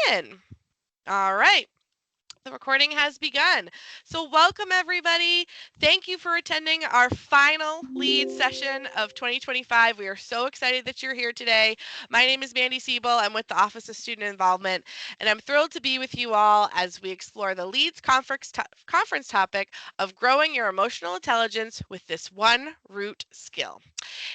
begin. All right. The recording has begun. So welcome everybody. Thank you for attending our final lead session of 2025. We are so excited that you're here today. My name is Mandy Siebel. I'm with the Office of Student Involvement, and I'm thrilled to be with you all as we explore the LEADS conference topic of growing your emotional intelligence with this one root skill.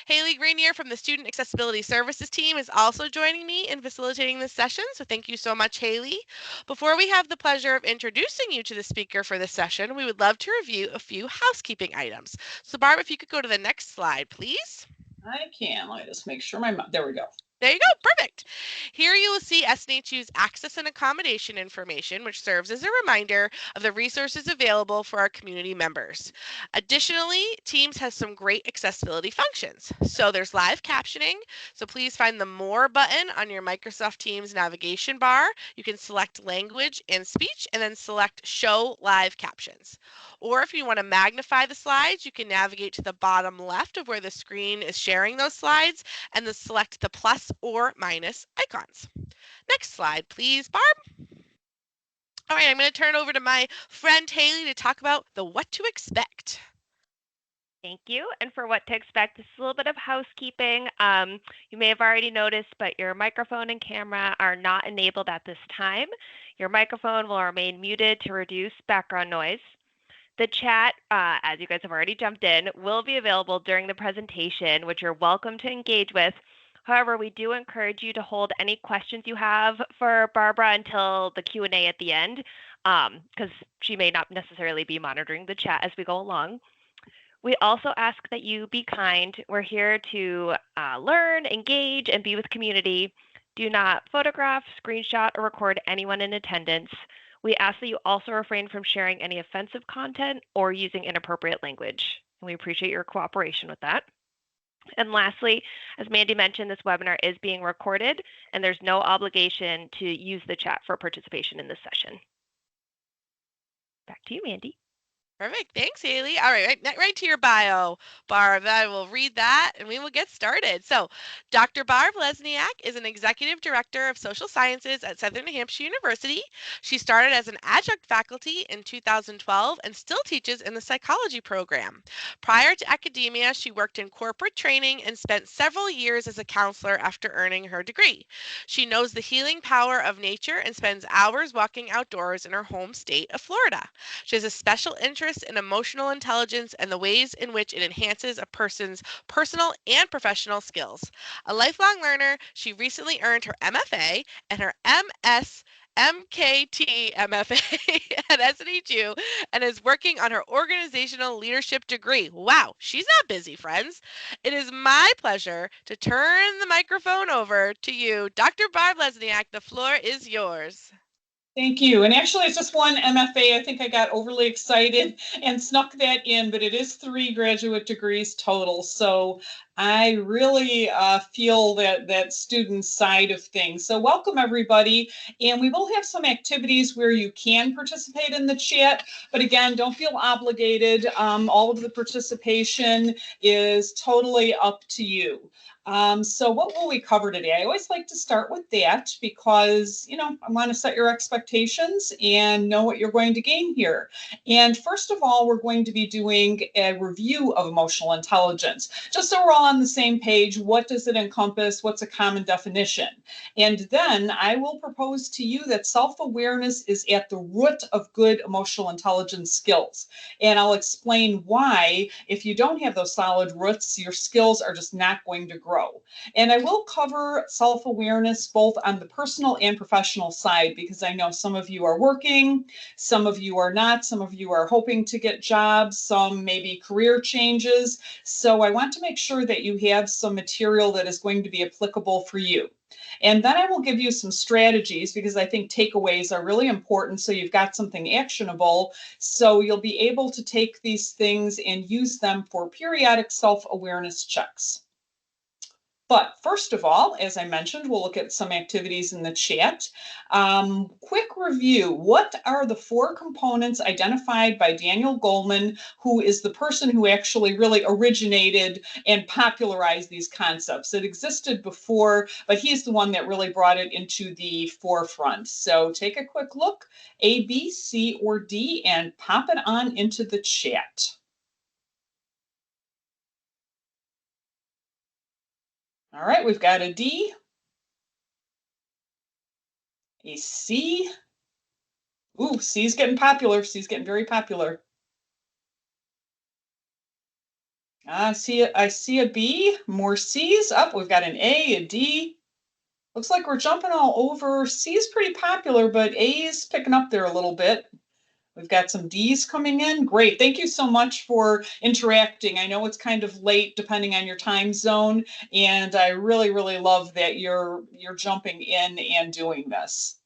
Haley Grenier from the Student Accessibility Services team is also joining me in facilitating this session, so thank you so much, Haley. Before we have the pleasure of introducing you to the speaker for this session, we would love to review a few housekeeping items. So Barb, if you could go to the next slide, please. I can. Let me just make sure there we go. There you go, perfect. Here you will see SNHU's access and accommodation information, which serves as a reminder of the resources available for our community members. Additionally, Teams has some great accessibility functions. So there's live captioning, so please find the More button on your Microsoft Teams navigation bar. You can select language and speech and then select Show Live Captions. Or if you want to magnify the slides, you can navigate to the bottom left of where the screen is sharing those slides and then select the plus or minus icons. Next slide, please, Barb. All right, I'm going to turn it over to my friend Haley to talk about the what to expect. Thank you. And for what to expect, this is a little bit of housekeeping. You may have already noticed, but your microphone and camera are not enabled at this time. Your microphone will remain muted to reduce background noise. The chat, as you guys have already jumped in, will be available during the presentation, which you're welcome to engage with. However, we do encourage you to hold any questions you have for Barbara until the Q&A at the end, because she may not necessarily be monitoring the chat as we go along. We also ask that you be kind. We're here to learn, engage, and be with community. Do not photograph, screenshot, or record anyone in attendance. We ask that you also refrain from sharing any offensive content or using inappropriate language. And we appreciate your cooperation with that. And lastly, as Mandy mentioned, this webinar is being recorded, and there's no obligation to use the chat for participation in this session. Back to you, Mandy. Perfect. Thanks, Haley. All right, right to your bio, Barb. I will read that and we will get started. So, Dr. Barb Lesniak is an executive director of social sciences at Southern New Hampshire University. She started as an adjunct faculty in 2012 and still teaches in the psychology program. Prior to academia, she worked in corporate training and spent several years as a counselor after earning her degree. She knows the healing power of nature and spends hours walking outdoors in her home state of Florida. She has a special interest in emotional intelligence and the ways in which it enhances a person's personal and professional skills. A lifelong learner, she recently earned her MFA and her MKT MFA at SNHU and is working on her organizational leadership degree. Wow, she's not busy, friends. It is my pleasure to turn the microphone over to you, Dr. Barb Lesniak. The floor is yours. Thank you. And actually, it's just one MFA. I think I got overly excited and snuck that in, but it is 3 graduate degrees total. So I really feel that student side of things. So welcome, everybody. And we will have some activities where you can participate in the chat. But again, don't feel obligated. All of the participation is totally up to you. So what will we cover today? I always like to start with that because, I want to set your expectations and know what you're going to gain here. And first of all, we're going to be doing a review of emotional intelligence, just so we're all on the same page. What does it encompass? What's a common definition? And then I will propose to you that self-awareness is at the root of good emotional intelligence skills. And I'll explain why, if you don't have those solid roots, your skills are just not going to grow. And I will cover self-awareness both on the personal and professional side, because I know some of you are working, some of you are not, some of you are hoping to get jobs, some maybe career changes. So I want to make sure that you have some material that is going to be applicable for you. And then I will give you some strategies, because I think takeaways are really important. So you've got something actionable. So you'll be able to take these things and use them for periodic self-awareness checks. But first of all, as I mentioned, we'll look at some activities in the chat. Quick review. What are the 4 components identified by Daniel Goleman, who is the person who actually really originated and popularized these concepts? It existed before, but he's the one that really brought it into the forefront. So take a quick look, A, B, C, or D, and pop it on into the chat. All right, we've got a D, a C. Ooh, C's getting popular. C's getting very popular. I see a B, more C's. Up, we've got an A, a D. Looks like we're jumping all over. C is pretty popular, but A is picking up there a little bit. We've got some D's coming in. Great. Thank you so much for interacting. I know it's kind of late depending on your time zone, and I really, really love that you're jumping in and doing this.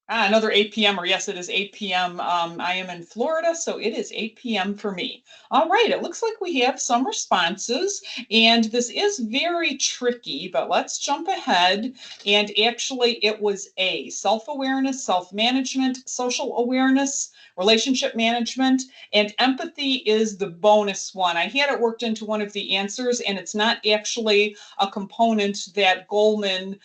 Another 8 p.m. or yes, it is 8 p.m. I am in Florida, so it is 8 p.m. for me. All right, it looks like we have some responses, and this is very tricky, but let's jump ahead. And actually, it was A, self-awareness, self-management, social awareness, relationship management, and empathy is the bonus one. I had it worked into one of the answers, and it's not actually a component that Goleman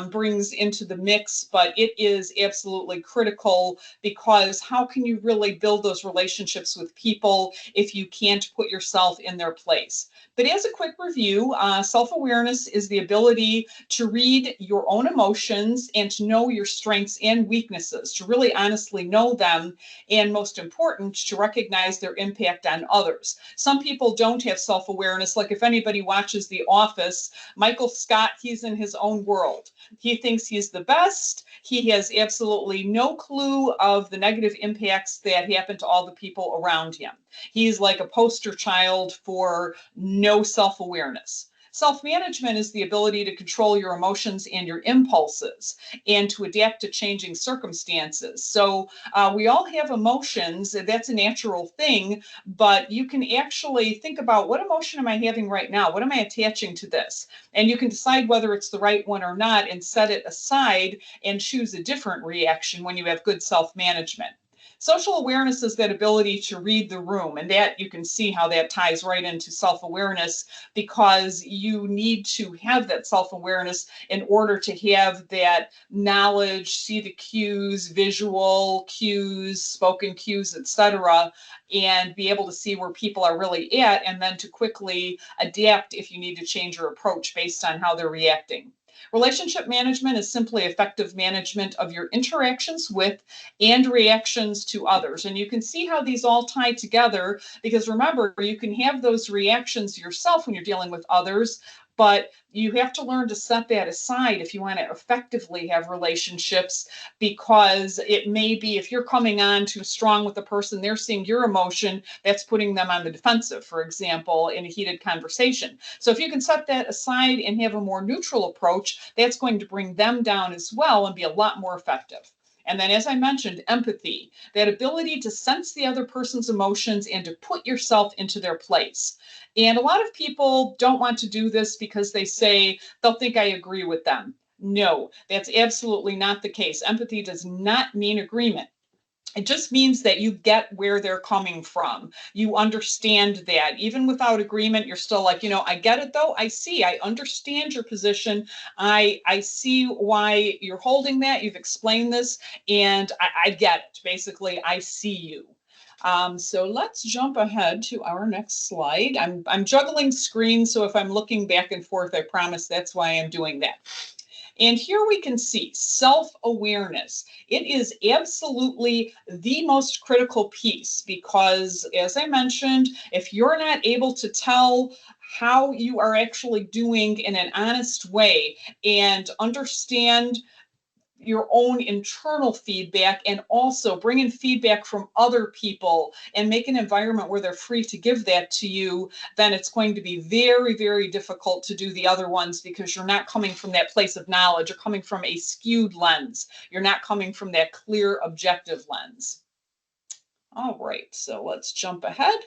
brings into the mix, but it is absolutely critical, because how can you really build those relationships with people if you can't put yourself in their place? But as a quick review, self-awareness is the ability to read your own emotions and to know your strengths and weaknesses, to really honestly know them, and most important, to recognize their impact on others. Some people don't have self-awareness. Like if anybody watches The Office, Michael Scott, he's in his own world. He thinks he's the best. He has absolutely no clue of the negative impacts that happen to all the people around him. He's like a poster child for no self-awareness. Self-management is the ability to control your emotions and your impulses and to adapt to changing circumstances. So we all have emotions. That's a natural thing, but you can actually think about, what emotion am I having right now? What am I attaching to this? And you can decide whether it's the right one or not and set it aside and choose a different reaction when you have good self-management. Social awareness is that ability to read the room, and that you can see how that ties right into self-awareness, because you need to have that self-awareness in order to have that knowledge, see the cues, visual cues, spoken cues, etc., and be able to see where people are really at, and then to quickly adapt if you need to change your approach based on how they're reacting. Relationship management is simply effective management of your interactions with and reactions to others. And you can see how these all tie together, because remember, you can have those reactions yourself when you're dealing with others, but you have to learn to set that aside if you want to effectively have relationships, because it may be, if you're coming on too strong with the person, they're seeing your emotion, that's putting them on the defensive, for example, in a heated conversation. So if you can set that aside and have a more neutral approach, that's going to bring them down as well and be a lot more effective. And then, as I mentioned, empathy, that ability to sense the other person's emotions and to put yourself into their place. And a lot of people don't want to do this because they say they'll think I agree with them. No, that's absolutely not the case. Empathy does not mean agreement. It just means that you get where they're coming from. You understand that. Even without agreement, you're still like, I get it though. I understand your position. I see why you're holding that. You've explained this, and I get it. Basically, I see you. So let's jump ahead to our next slide. I'm juggling screens, so if I'm looking back and forth, I promise that's why I'm doing that. And here we can see self-awareness. It is absolutely the most critical piece, because, as I mentioned, if you're not able to tell how you are actually doing in an honest way and understand your own internal feedback, and also bring in feedback from other people and make an environment where they're free to give that to you, then it's going to be very, very difficult to do the other ones, because you're not coming from that place of knowledge. You're coming from a skewed lens. You're not coming from that clear, objective lens. All right, so let's jump ahead.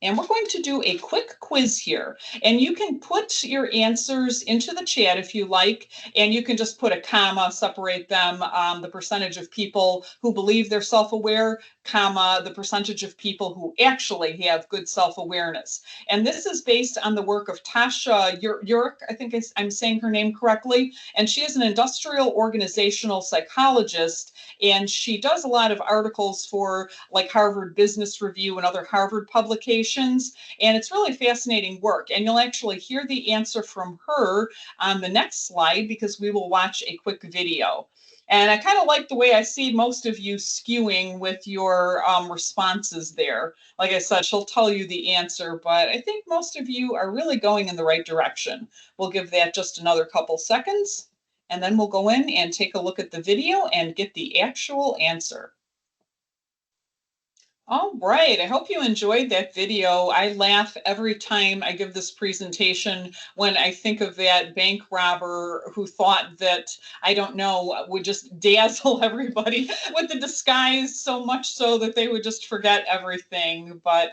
And we're going to do a quick quiz here. And you can put your answers into the chat if you like, and you can just put a comma, separate them, the percentage of people who believe they're self-aware, comma, the percentage of people who actually have good self-awareness. And this is based on the work of Tasha Eurich, I think I'm saying her name correctly, and she is an industrial organizational psychologist, and she does a lot of articles for like Harvard Business Review and other Harvard publications, and it's really fascinating work. And you'll actually hear the answer from her on the next slide because we will watch a quick video. And I kind of like the way I see most of you skewing with your responses there. Like I said, she'll tell you the answer, but I think most of you are really going in the right direction. We'll give that just another couple seconds, and then we'll go in and take a look at the video and get the actual answer. All right, I hope you enjoyed that video. I laugh every time I give this presentation when I think of that bank robber who thought that, I don't know, would just dazzle everybody with the disguise so much so that they would just forget everything. But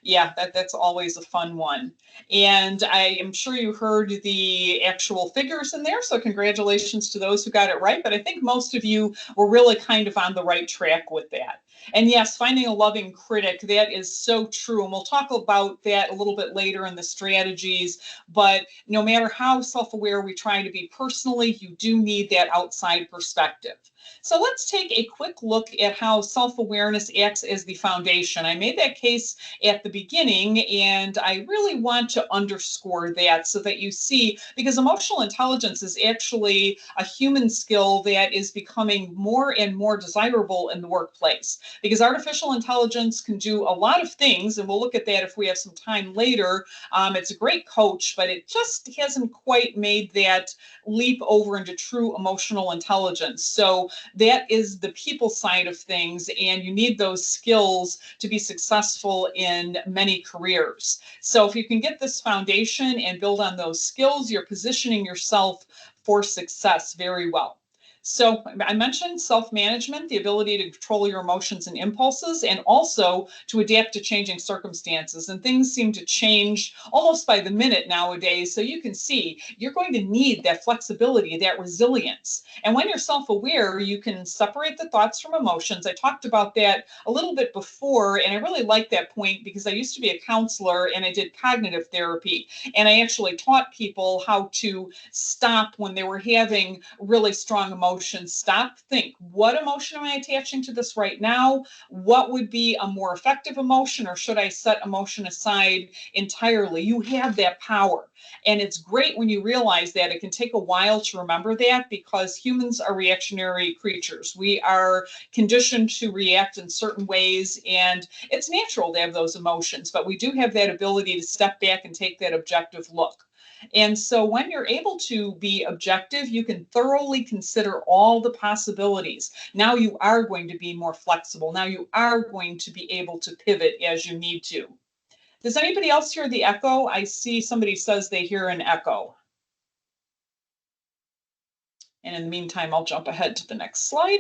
yeah, that's always a fun one. And I am sure you heard the actual figures in there, so congratulations to those who got it right. But I think most of you were really kind of on the right track with that. And yes, finding a loving critic, that is so true. And we'll talk about that a little bit later in the strategies. But no matter how self-aware we try to be personally, you do need that outside perspective. So let's take a quick look at how self-awareness acts as the foundation. I made that case at the beginning, and I really want to underscore that so that you see, because emotional intelligence is actually a human skill that is becoming more and more desirable in the workplace, because artificial intelligence can do a lot of things, and we'll look at that if we have some time later. It's a great coach, but it just hasn't quite made that leap over into true emotional intelligence. So that is the people side of things, and you need those skills to be successful in many careers. So if you can get this foundation and build on those skills, you're positioning yourself for success very well. So I mentioned self-management, the ability to control your emotions and impulses, and also to adapt to changing circumstances. And things seem to change almost by the minute nowadays. So you can see you're going to need that flexibility, that resilience. And when you're self-aware, you can separate the thoughts from emotions. I talked about that a little bit before, and I really like that point because I used to be a counselor and I did cognitive therapy. And I actually taught people how to stop when they were having really strong emotions. Stop, think, what emotion am I attaching to this right now? What would be a more effective emotion, or should I set emotion aside entirely? You have that power. And it's great when you realize that. It can take a while to remember that because humans are reactionary creatures. We are conditioned to react in certain ways, and it's natural to have those emotions, but we do have that ability to step back and take that objective look. And so when you're able to be objective, you can thoroughly consider all the possibilities. Now you are going to be more flexible. Now you are going to be able to pivot as you need to. Does anybody else hear the echo? I see somebody says they hear an echo. And in the meantime, I'll jump ahead to the next slide.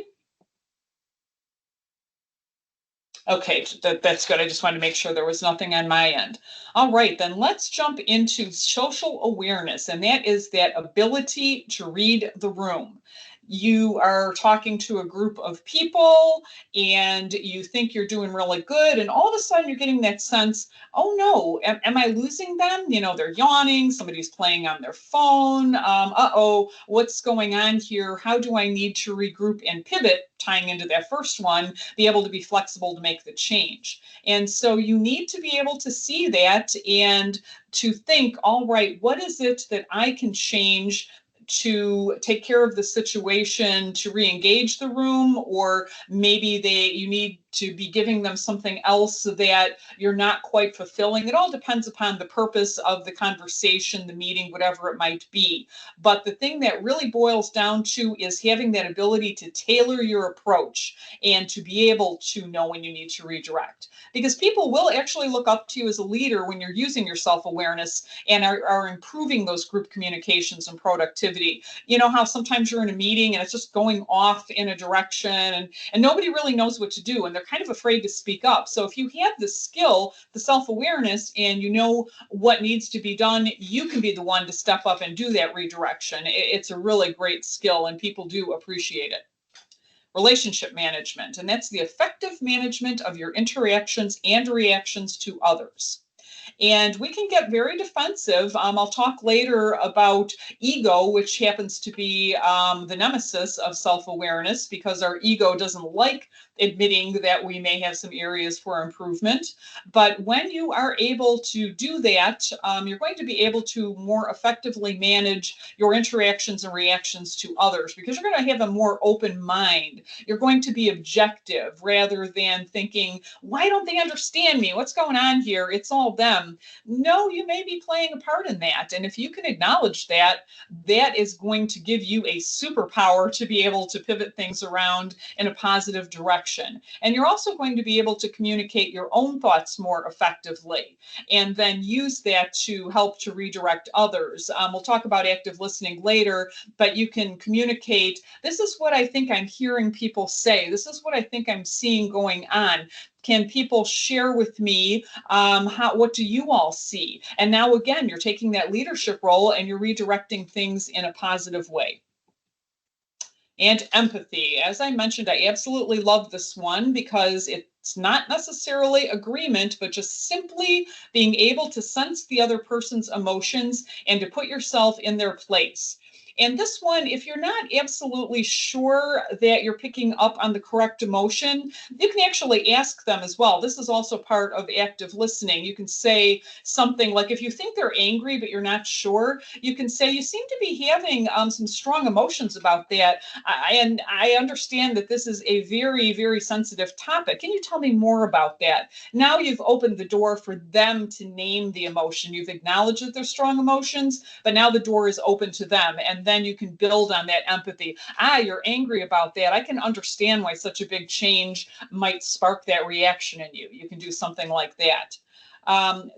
Okay, that's good. I just wanted to make sure there was nothing on my end. All right, then let's jump into social awareness, and that is that ability to read the room. You are talking to a group of people and you think you're doing really good, and all of a sudden you're getting that sense, oh no, am I losing them? You know, they're yawning, somebody's playing on their phone. Uh-oh, what's going on here? How do I need to regroup and pivot, tying into that first one, be able to be flexible to make the change? And so you need to be able to see that and to think, all right, what is it that I can change to take care of the situation, to re-engage the room, or maybe you need to be giving them something else that you're not quite fulfilling. It all depends upon the purpose of the conversation, the meeting, whatever it might be. But the thing that really boils down to is having that ability to tailor your approach and to be able to know when you need to redirect. Because people will actually look up to you as a leader when you're using your self-awareness and are improving those group communications and productivity. You know how sometimes you're in a meeting and it's just going off in a direction and nobody really knows what to do, and they're they're kind of afraid to speak up. So if you have the skill, the self-awareness, and you know what needs to be done, you can be the one to step up and do that redirection. It's a really great skill, and people do appreciate it. Relationship management, and that's the effective management of your interactions and reactions to others. And we can get very defensive. I'll talk later about ego, which happens to be the nemesis of self-awareness, because our ego doesn't like admitting that we may have some areas for improvement. But when you are able to do that, you're going to be able to more effectively manage your interactions and reactions to others, because you're going to have a more open mind. You're going to be objective rather than thinking, why don't they understand me? What's going on here? It's all them. No, you may be playing a part in that. And if you can acknowledge that, that is going to give you a superpower to be able to pivot things around in a positive direction. And you're also going to be able to communicate your own thoughts more effectively, and then use that to help to redirect others. We'll talk about active listening later, but you can communicate, this is what I think I'm hearing people say. This is what I think I'm seeing going on. Can people share with me what do you all see? And now again, you're taking that leadership role and you're redirecting things in a positive way. And empathy. As I mentioned, I absolutely love this one because it's not necessarily agreement, but just simply being able to sense the other person's emotions and to put yourself in their place. And this one, if you're not absolutely sure that you're picking up on the correct emotion, you can actually ask them as well. This is also part of active listening. You can say something like, if you think they're angry, but you're not sure, you can say, you seem to be having some strong emotions about that. And I understand that this is a very, very sensitive topic. Can you tell me more about that? Now you've opened the door for them to name the emotion. You've acknowledged that they're strong emotions, but now the door is open to them. And then you can build on that empathy. You're angry about that. I can understand why such a big change might spark that reaction in you. You can do something like that.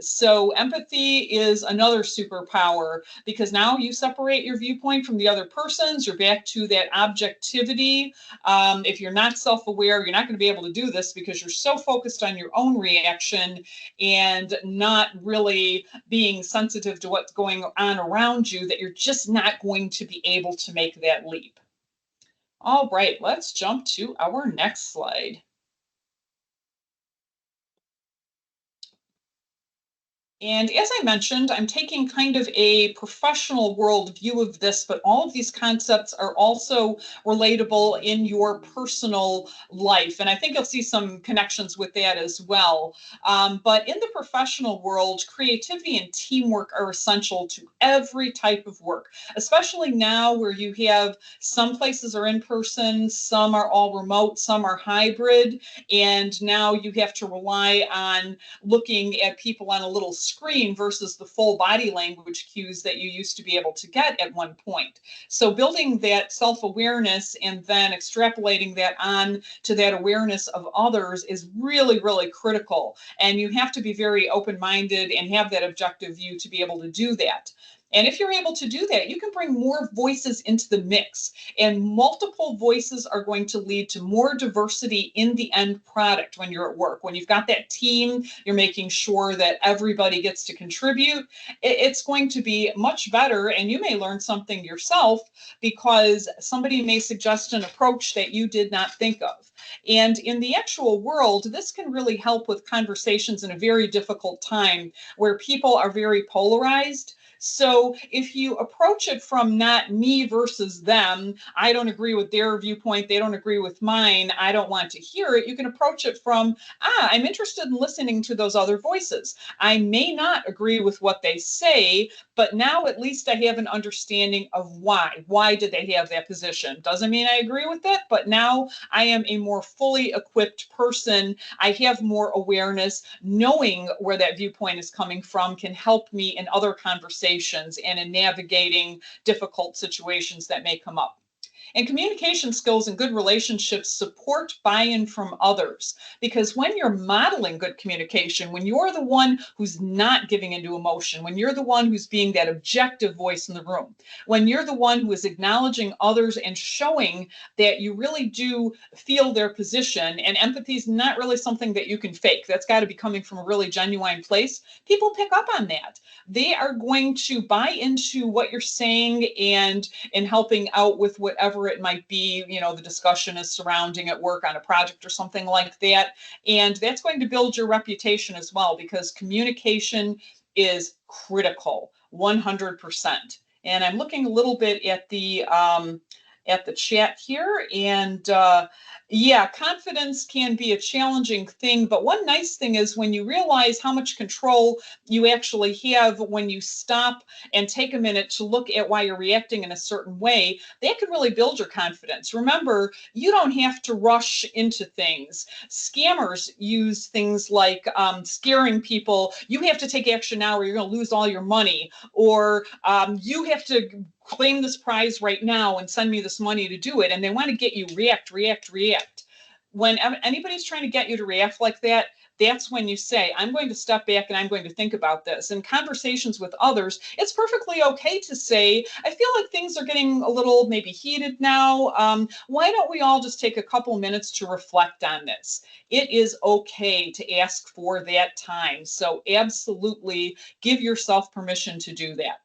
So empathy is another superpower, because now you separate your viewpoint from the other person's. You're back to that objectivity. If you're not self-aware, you're not going to be able to do this because you're so focused on your own reaction and not really being sensitive to what's going on around you, that you're just not going to be able to make that leap. All right, let's jump to our next slide. And as I mentioned, I'm taking kind of a professional world view of this, but all of these concepts are also relatable in your personal life. And I think you'll see some connections with that as well. But in the professional world, creativity and teamwork are essential to every type of work, especially now where you have some places are in person, some are all remote, some are hybrid. And now you have to rely on looking at people on a little screen versus the full body language cues that you used to be able to get at one point. So building that self-awareness and then extrapolating that on to that awareness of others is really, really critical. And you have to be very open-minded and have that objective view to be able to do that. And if you're able to do that, you can bring more voices into the mix, and multiple voices are going to lead to more diversity in the end product when you're at work. When you've got that team, you're making sure that everybody gets to contribute. It's going to be much better, and you may learn something yourself because somebody may suggest an approach that you did not think of. And in the actual world, this can really help with conversations in a very difficult time where people are very polarized. So if you approach it from not me versus them, I don't agree with their viewpoint, they don't agree with mine, I don't want to hear it, you can approach it from, I'm interested in listening to those other voices. I may not agree with what they say, but now at least I have an understanding of why. Why did they have that position? Doesn't mean I agree with it, but now I am a more fully equipped person. I have more awareness. Knowing where that viewpoint is coming from can help me in other conversations and in navigating difficult situations that may come up. And communication skills and good relationships support buy-in from others, because when you're modeling good communication, when you're the one who's not giving into emotion, when you're the one who's being that objective voice in the room, when you're the one who is acknowledging others and showing that you really do feel their position, and empathy is not really something that you can fake. That's got to be coming from a really genuine place. People pick up on that. They are going to buy into what you're saying and helping out with whatever it might be, the discussion is surrounding at work on a project or something like that. And that's going to build your reputation as well, because communication is critical, 100%. And I'm looking a little bit at the chat here, and yeah, confidence can be a challenging thing, but one nice thing is when you realize how much control you actually have when you stop and take a minute to look at why you're reacting in a certain way, that can really build your confidence. Remember, you don't have to rush into things. Scammers use things like scaring people. You have to take action now or you're going to lose all your money, or you have to claim this prize right now and send me this money to do it. And they want to get you react. When anybody's trying to get you to react like that, that's when you say, I'm going to step back and I'm going to think about this. In conversations with others, it's perfectly okay to say, I feel like things are getting a little maybe heated now. Why don't we all just take a couple minutes to reflect on this? It is okay to ask for that time. So absolutely give yourself permission to do that.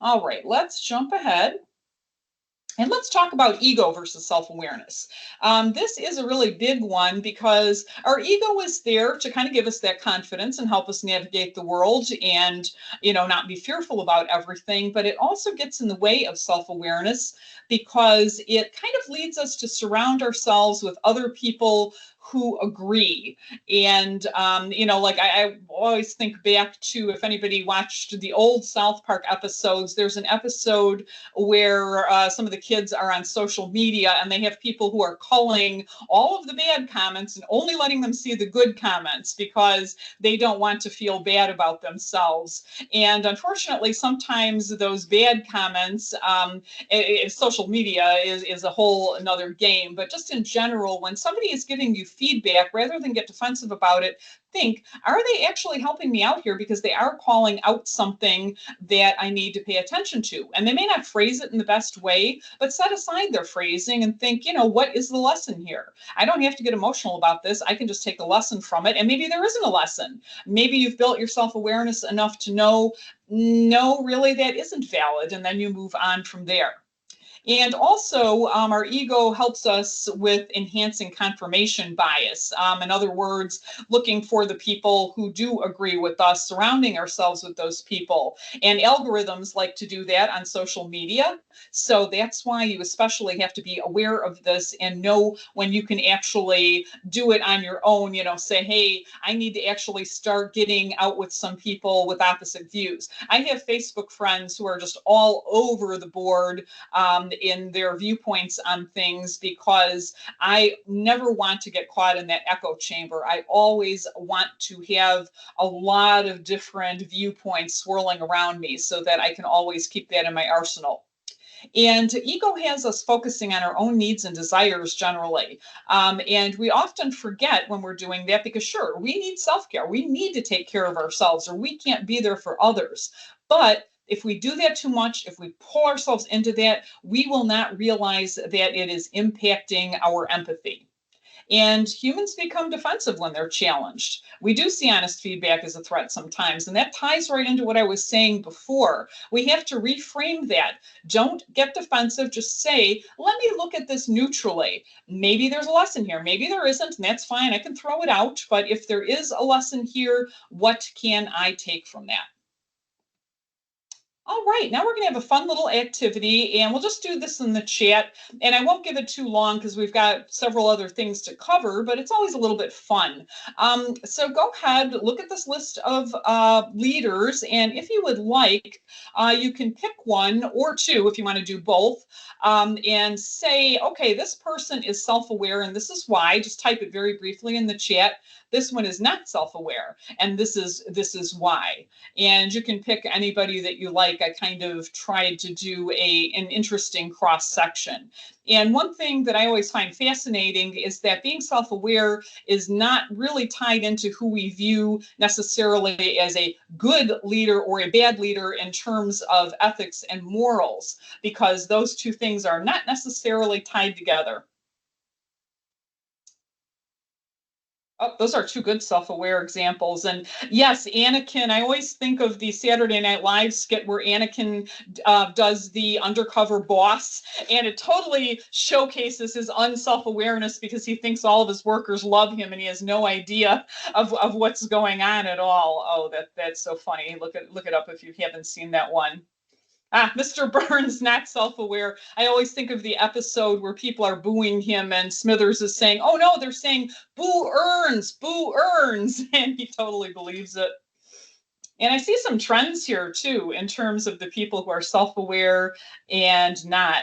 All right, let's jump ahead. And let's talk about ego versus self-awareness. This is a really big one because our ego is there to kind of give us that confidence and help us navigate the world and, not be fearful about everything. But it also gets in the way of self-awareness because it kind of leads us to surround ourselves with other people who agree. And, like I always think back to, if anybody watched the old South Park episodes, there's an episode where some of the kids are on social media and they have people who are culling all of the bad comments and only letting them see the good comments because they don't want to feel bad about themselves. And unfortunately, sometimes those bad comments, social media is a whole another game, but just in general, when somebody is giving you feedback, rather than get defensive about it, think, are they actually helping me out here? Because they are calling out something that I need to pay attention to. And they may not phrase it in the best way, but set aside their phrasing and think, what is the lesson here? I don't have to get emotional about this. I can just take a lesson from it. And maybe there isn't a lesson. Maybe you've built your self-awareness enough to know, no, really, that isn't valid. And then you move on from there. And also, our ego helps us with enhancing confirmation bias. In other words, looking for the people who do agree with us, surrounding ourselves with those people. And algorithms like to do that on social media. So that's why you especially have to be aware of this and know when you can actually do it on your own, say, hey, I need to actually start getting out with some people with opposite views. I have Facebook friends who are just all over the board in their viewpoints on things because I never want to get caught in that echo chamber. I always want to have a lot of different viewpoints swirling around me so that I can always keep that in my arsenal. And ego has us focusing on our own needs and desires generally. And we often forget when we're doing that because, sure, we need self-care. We need to take care of ourselves or we can't be there for others. But if we do that too much, if we pull ourselves into that, we will not realize that it is impacting our empathy. And humans become defensive when they're challenged. We do see honest feedback as a threat sometimes, and that ties right into what I was saying before. We have to reframe that. Don't get defensive. Just say, let me look at this neutrally. Maybe there's a lesson here. Maybe there isn't, and that's fine. I can throw it out. But if there is a lesson here, what can I take from that? All right, now we're going to have a fun little activity, and we'll just do this in the chat. And I won't give it too long because we've got several other things to cover, but it's always a little bit fun. So go ahead, look at this list of leaders, and if you would like, you can pick one or two if you want to do both, and say, okay, this person is self-aware, and this is why. Just type it very briefly in the chat. This one is not self-aware, and this is why. And you can pick anybody that you like. I kind of tried to do an interesting cross section. And one thing that I always find fascinating is that being self-aware is not really tied into who we view necessarily as a good leader or a bad leader in terms of ethics and morals, because those two things are not necessarily tied together. Oh, those are two good self-aware examples. And yes, Anakin, I always think of the Saturday Night Live skit where Anakin does the undercover boss, and it totally showcases his unself-awareness because he thinks all of his workers love him and he has no idea of what's going on at all. Oh, that's so funny. Look it up if you haven't seen that one. Mr. Burns, not self-aware. I always think of the episode where people are booing him and Smithers is saying, oh no, they're saying boo earns, and he totally believes it. And I see some trends here too in terms of the people who are self-aware and not.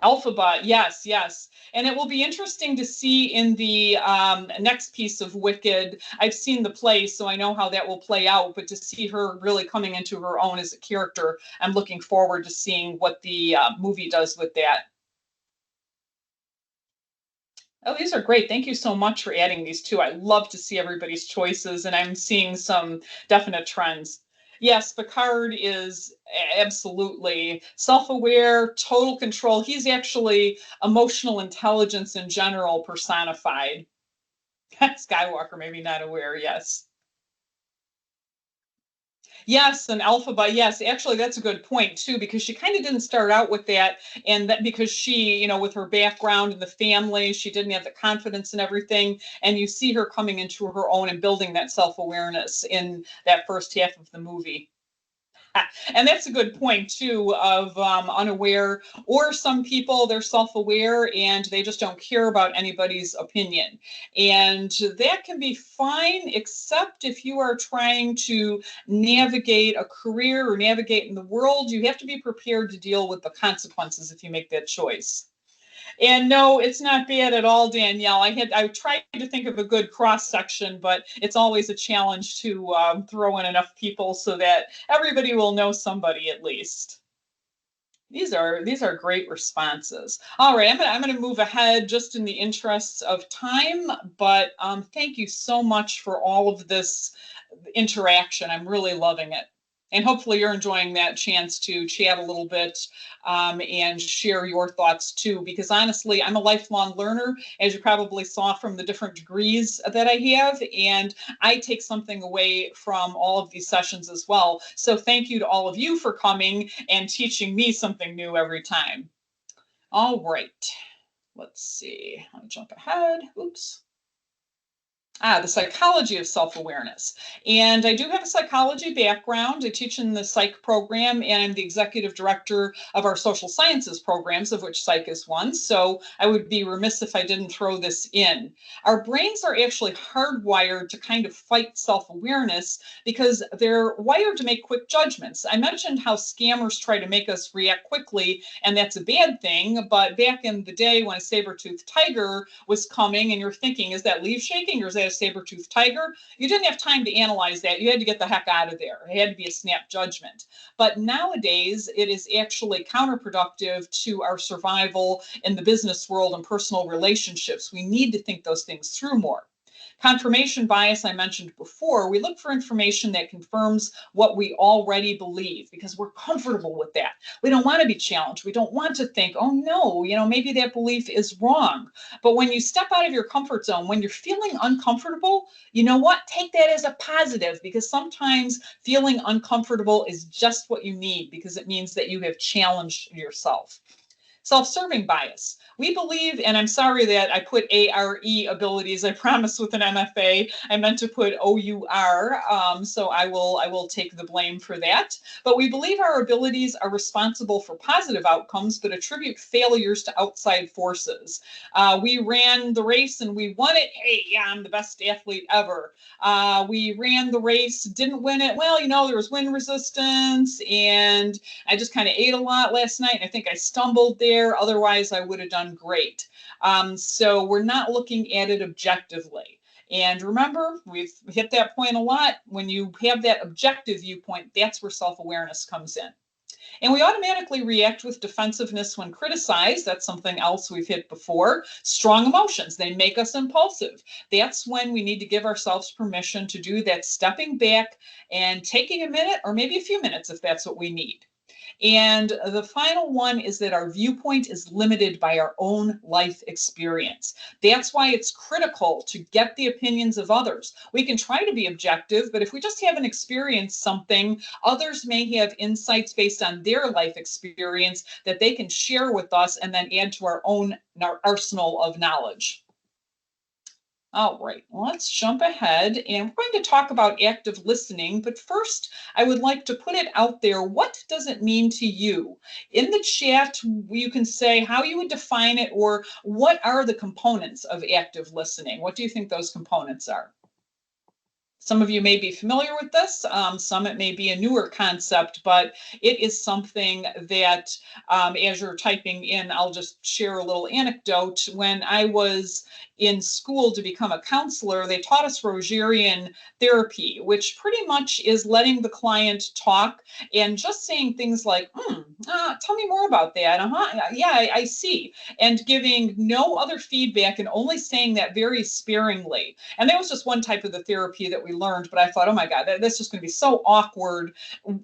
Elphaba, yes. And it will be interesting to see in the next piece of Wicked. I've seen the play, so I know how that will play out, but to see her really coming into her own as a character, I'm looking forward to seeing what the movie does with that. Oh, these are great. Thank you so much for adding these too. I love to see everybody's choices, and I'm seeing some definite trends. Yes, Picard is absolutely self-aware, total control. He's actually emotional intelligence in general personified. Skywalker, maybe not aware, yes. Yes, an Elphaba. Yes, actually, that's a good point too, because she kind of didn't start out with that, and that because she, with her background in the family, she didn't have the confidence and everything. And you see her coming into her own and building that self-awareness in that first half of the movie. And that's a good point too of unaware, or some people, they're self-aware and they just don't care about anybody's opinion, and that can be fine, except if you are trying to navigate a career or navigate in the world. You have to be prepared to deal with the consequences if you make that choice. And no, it's not bad at all, Danielle. I tried to think of a good cross section, but it's always a challenge to throw in enough people so that everybody will know somebody at least. These are great responses. All right, I'm gonna move ahead just in the interests of time, but thank you so much for all of this interaction. I'm really loving it. And hopefully you're enjoying that chance to chat a little bit and share your thoughts too, because honestly, I'm a lifelong learner, as you probably saw from the different degrees that I have, and I take something away from all of these sessions as well. So thank you to all of you for coming and teaching me something new every time. All right, let's see, let me jump ahead, oops. The psychology of self-awareness. And I do have a psychology background. I teach in the psych program, and I'm the executive director of our social sciences programs, of which psych is one. So I would be remiss if I didn't throw this in. Our brains are actually hardwired to kind of fight self-awareness because they're wired to make quick judgments. I mentioned how scammers try to make us react quickly, and that's a bad thing. But back in the day when a saber-toothed tiger was coming and you're thinking, is that leaf shaking or is that a saber-toothed tiger? You didn't have time to analyze that. You had to get the heck out of there. It had to be a snap judgment. But nowadays, it is actually counterproductive to our survival in the business world and personal relationships. We need to think those things through more. Confirmation bias, I mentioned before, we look for information that confirms what we already believe because we're comfortable with that. We don't want to be challenged. We don't want to think, oh no, maybe that belief is wrong. But when you step out of your comfort zone, when you're feeling uncomfortable, you know what? Take that as a positive, because sometimes feeling uncomfortable is just what you need, because it means that you have challenged yourself. Self-serving bias. We believe, and I'm sorry that I put ARE abilities, I promise with an MFA, I meant to put OUR, so I will take the blame for that. But we believe our abilities are responsible for positive outcomes, but attribute failures to outside forces. We ran the race and we won it. Hey, yeah, I'm the best athlete ever. We ran the race, didn't win it. Well, there was wind resistance, and I just kind of ate a lot last night, and I think I stumbled there. Otherwise, I would have done great. So we're not looking at it objectively. And remember, we've hit that point a lot. When you have that objective viewpoint, that's where self-awareness comes in. And we automatically react with defensiveness when criticized. That's something else we've hit before. Strong emotions, they make us impulsive. That's when we need to give ourselves permission to do that stepping back and taking a minute or maybe a few minutes if that's what we need. And the final one is that our viewpoint is limited by our own life experience. That's why it's critical to get the opinions of others. We can try to be objective, but if we just haven't experienced something, others may have insights based on their life experience that they can share with us and then add to our own arsenal of knowledge. All right, let's jump ahead and we're going to talk about active listening. But first, I would like to put it out there. What does it mean to you? In the chat, you can say how you would define it or what are the components of active listening? What do you think those components are? Some of you may be familiar with this. Some it may be a newer concept, but it is something that as you're typing in, I'll just share a little anecdote. When I was in school to become a counselor, they taught us Rogerian therapy, which pretty much is letting the client talk and just saying things like, tell me more about that. Yeah, I see. And giving no other feedback and only saying that very sparingly. And that was just one type of the therapy that we learned. But I thought, oh my God, that's just going to be so awkward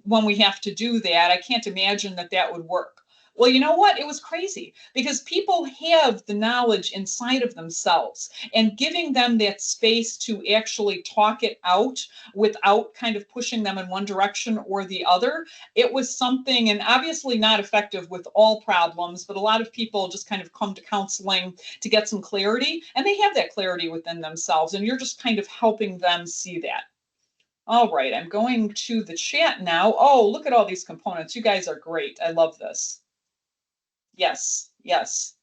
when we have to do that. I can't imagine that that would work. Well, you know what? It was crazy because people have the knowledge inside of themselves, and giving them that space to actually talk it out without kind of pushing them in one direction or the other. It was something, and obviously not effective with all problems, but a lot of people just kind of come to counseling to get some clarity, and they have that clarity within themselves, and you're just kind of helping them see that. All right, I'm going to the chat now. Oh, look at all these components. You guys are great. I love this. Yes, yes.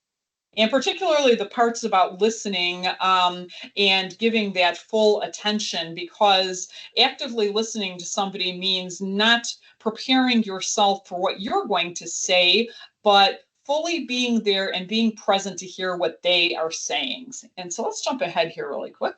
And particularly the parts about listening and giving that full attention, because actively listening to somebody means not preparing yourself for what you're going to say, but fully being there and being present to hear what they are saying. And so let's jump ahead here really quick.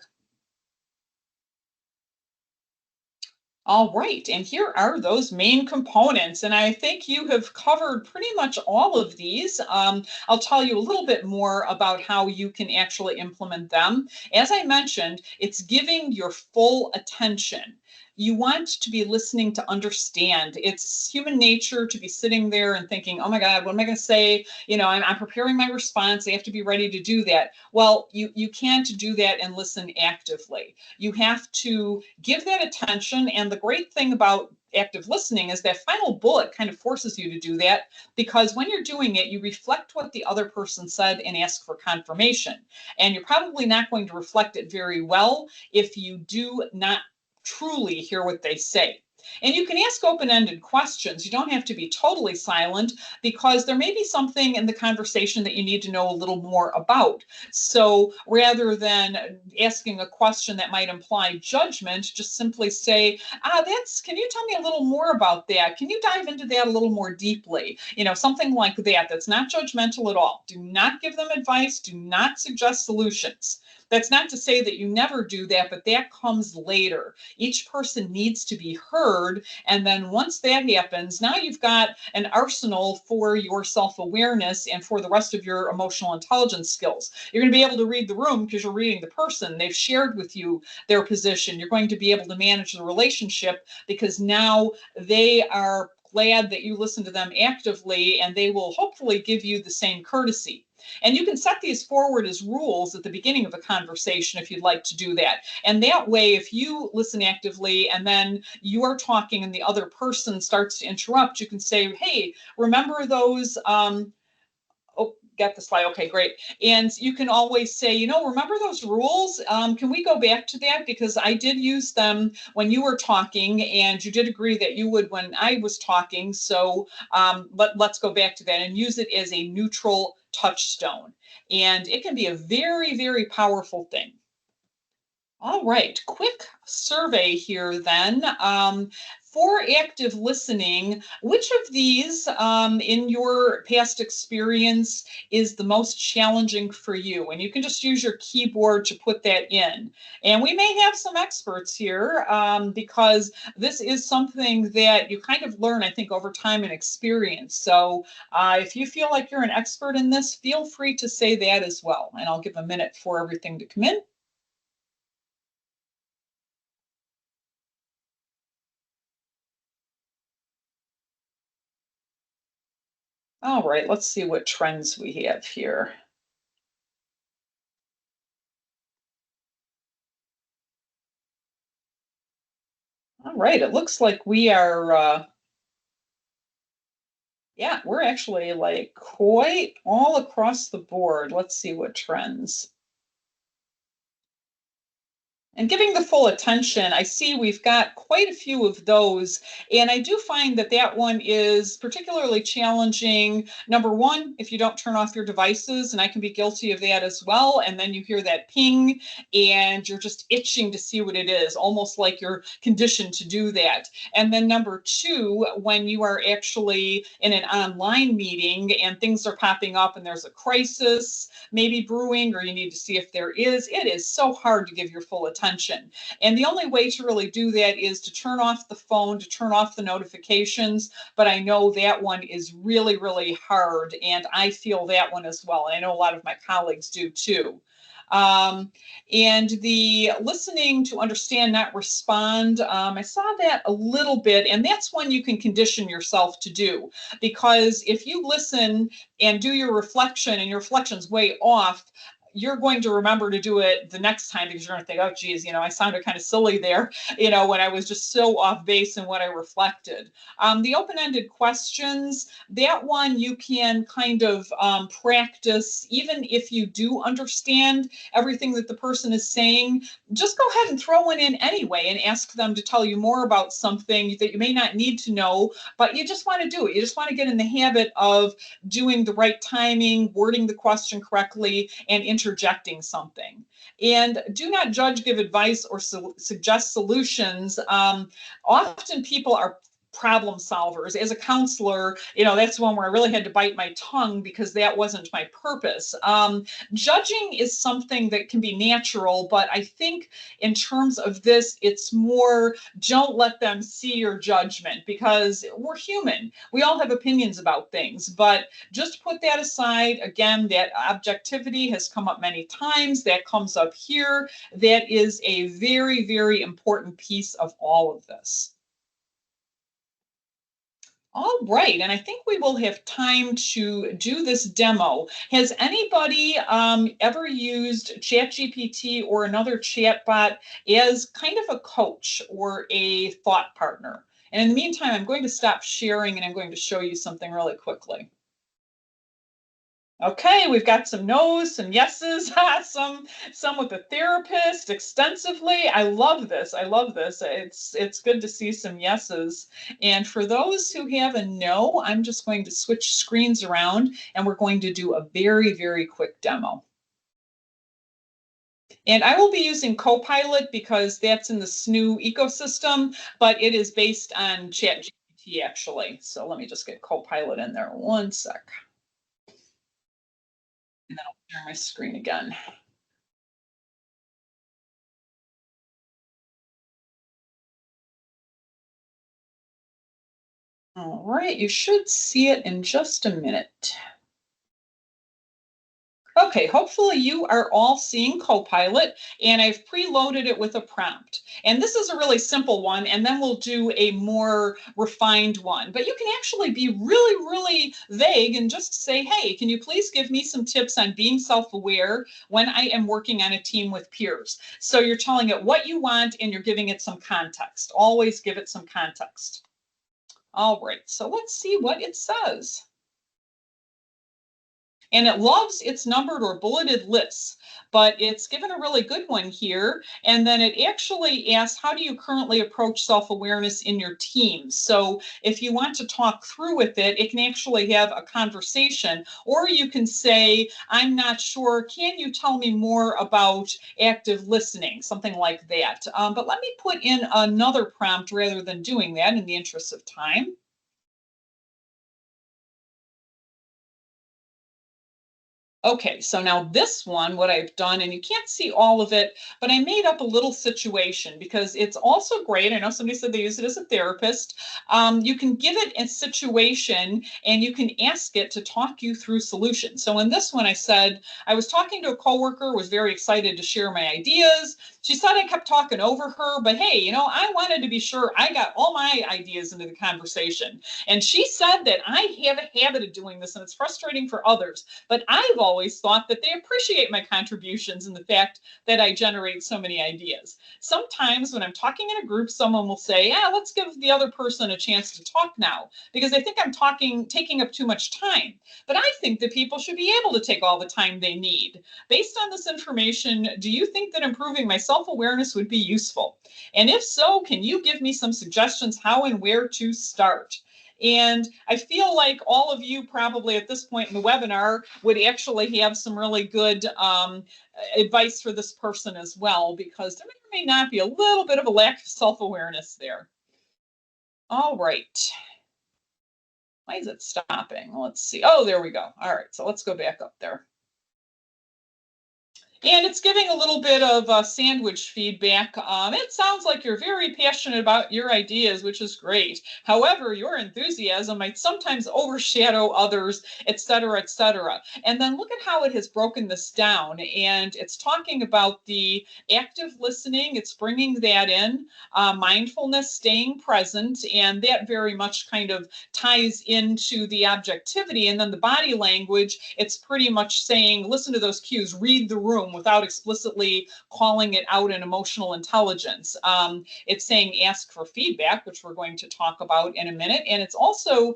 All right, and here are those main components, and I think you have covered pretty much all of these. I'll tell you a little bit more about how you can actually implement them. As I mentioned, it's giving your full attention. You want to be listening to understand. It's human nature to be sitting there and thinking, oh my God, what am I going to say? You know, I'm preparing my response. I have to be ready to do that. Well, you can't do that and listen actively. You have to give that attention. And the great thing about active listening is that final bullet kind of forces you to do that, because when you're doing it, you reflect what the other person said and ask for confirmation. And you're probably not going to reflect it very well if you do not truly hear what they say. And you can ask open-ended questions. You don't have to be totally silent, because there may be something in the conversation that you need to know a little more about. So rather than asking a question that might imply judgment, just simply say, can you tell me a little more about that? Can you dive into that a little more deeply? You know, something like that. That's not judgmental at all. Do not give them advice. Do not suggest solutions. That's not to say that you never do that, but that comes later. Each person needs to be heard. And then once that happens, now you've got an arsenal for your self-awareness and for the rest of your emotional intelligence skills. You're going to be able to read the room because you're reading the person. They've shared with you their position. You're going to be able to manage the relationship because now they are glad that you listen to them actively, and they will hopefully give you the same courtesy. And you can set these forward as rules at the beginning of a conversation if you'd like to do that. And that way, if you listen actively and then you are talking and the other person starts to interrupt, you can say, hey, remember those, got the slide. Okay, great. And you can always say, you know, remember those rules? Can we go back to that? Because I did use them when you were talking, and you did agree that you would when I was talking. So let's go back to that and use it as a neutral touchstone. And it can be a very, very powerful thing. All right, quick survey here then. For active listening, which of these in your past experience is the most challenging for you? And you can just use your keyboard to put that in. And we may have some experts here because this is something that you kind of learn, I think, over time and experience. So if you feel like you're an expert in this, feel free to say that as well. And I'll give a minute for everything to come in. All right, let's see what trends we have here. All right, it looks like we are, yeah, we're actually like quite all across the board. Let's see what trends. And giving the full attention, I see we've got quite a few of those. And I do find that that one is particularly challenging. Number one, if you don't turn off your devices, and I can be guilty of that as well. And then you hear that ping and you're just itching to see what it is, almost like you're conditioned to do that. And then number two, when you are actually in an online meeting and things are popping up and there's a crisis maybe brewing, or you need to see if there is, it is so hard to give your full attention. And the only way to really do that is to turn off the phone, to turn off the notifications. But I know that one is really, really hard. And I feel that one as well. I know a lot of my colleagues do too. And the listening to understand, not respond, I saw that a little bit, and that's one you can condition yourself to do. Because if you listen and do your reflection and your reflection's way off, you're going to remember to do it the next time because you're going to think, oh, geez, I sounded kind of silly there, when I was just so off base in what I reflected. The open-ended questions, that one you can kind of practice, even if you do understand everything that the person is saying, just go ahead and throw one in anyway and ask them to tell you more about something that you may not need to know, but you just want to do it. You just want to get in the habit of doing the right timing, wording the question correctly, and interjecting something. And do not judge, give advice, or suggest solutions. Often people are problem solvers. As a counselor, that's one where I really had to bite my tongue because that wasn't my purpose. Judging is something that can be natural, but I think in terms of this, it's more don't let them see your judgment because we're human. We all have opinions about things, but just put that aside. Again, that objectivity has come up many times. That comes up here. That is a very, very important piece of all of this. All right, and I think we will have time to do this demo. Has anybody ever used ChatGPT or another chatbot as kind of a coach or a thought partner? And in the meantime, I'm going to stop sharing and I'm going to show you something really quickly. Okay, we've got some no's, some yeses, some with the therapist extensively. I love this. I love this. It's good to see some yeses. And for those who have a no, I'm just going to switch screens around and we're going to do a very, very quick demo. And I will be using Copilot because that's in the SNHU ecosystem, but it is based on ChatGPT actually. So let me just get Copilot in there one sec. And then I'll share my screen again. All right, you should see it in just a minute. Okay, hopefully you are all seeing Copilot, and I've preloaded it with a prompt. And this is a really simple one, and then we'll do a more refined one. But you can actually be really, really vague and just say, hey, can you please give me some tips on being self-aware when I am working on a team with peers? So you're telling it what you want, and you're giving it some context. Always give it some context. All right, so let's see what it says. And it loves its numbered or bulleted lists, but it's given a really good one here. And then it actually asks, how do you currently approach self-awareness in your team? So if you want to talk through with it, it can actually have a conversation, or you can say, I'm not sure, can you tell me more about active listening, something like that. But let me put in another prompt rather than doing that in the interest of time. Okay, so now this one, what I've done, and you can't see all of it, but I made up a little situation because it's also great. I know somebody said they use it as a therapist. You can give it a situation and you can ask it to talk you through solutions. So in this one, I said, I was talking to a coworker, was very excited to share my ideas. She said I kept talking over her, but hey, I wanted to be sure I got all my ideas into the conversation. And she said that I have a habit of doing this and it's frustrating for others. But I've always thought that they appreciate my contributions and the fact that I generate so many ideas. Sometimes when I'm talking in a group, someone will say, yeah, let's give the other person a chance to talk now, because they think I'm taking up too much time. But I think that people should be able to take all the time they need. Based on this information, do you think that improving my self-awareness would be useful? And if so, can you give me some suggestions how and where to start? And I feel like all of you probably at this point in the webinar would actually have some really good advice for this person as well, because there may or may not be a little bit of a lack of self-awareness there. All right. Why is it stopping? Let's see. Oh, there we go. All right, so let's go back up there. And it's giving a little bit of sandwich feedback. It sounds like you're very passionate about your ideas, which is great. However, your enthusiasm might sometimes overshadow others, et cetera, et cetera. And then look at how it has broken this down. And it's talking about the active listening. It's bringing that in, mindfulness, staying present, and that very much kind of ties into the objectivity. And then the body language, it's pretty much saying, listen to those cues, read the room, without explicitly calling it out in emotional intelligence. It's saying ask for feedback, which we're going to talk about in a minute. And it's also